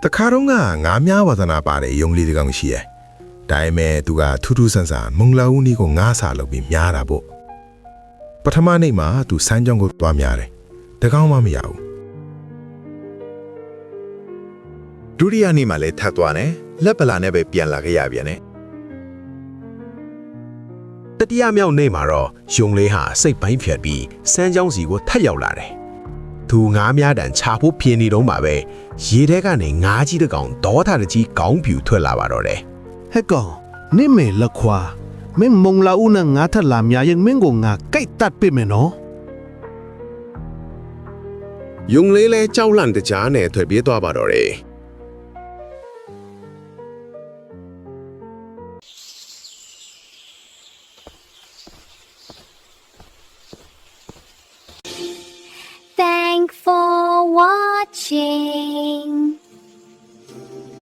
တခါတော့ငါများဝါသနာပါတယ်ယုံလေးတကောင်ရှိရဲ့ဒါပေမဲ့သူကထူးထူးဆန်းဆန်းမုံလာဦးနီးကိုငားစာလုပ်ပြီးများတာပေါ့ပထမနေ့မှာသူစမ်းကြောင်းကိုတွားများတယ်တကောင်မှမရဘူးဒုတိယနေ့မှာလည်းထပ်သွားတယ်လက်ပလာနဲ့ပဲပြန်လာခဲ့ရပြန်တယ်တတိယမြောက်နေ့မှာတော့ယုံလေးဟာစိတ်ပိုင်းဖြတ်ပြီးစမ်းကြောင်းစီကိုထပ်ရောက်လာတယ်သူငားများတန်ခြာဖို့ပြင်းနေတော့မှာပဲရေထဲကနေငားကြီးတစ်ကောင်ဒေါသတကြီးကောင်းပြူထွက်လာပါတော့တယ်ဟဲ့ကောင်နိမေလခွာမင်းမုံလာဦးနဲ့ငါထလာမြရင်မင်းကိုငါကြိုက်တတ်ပြီမယ်နော်ယုံလေးလဲကြောက်လန့်တကြားနဲ့ထွက်ပြေးသွားပါတော့တယ် Thanks for watching.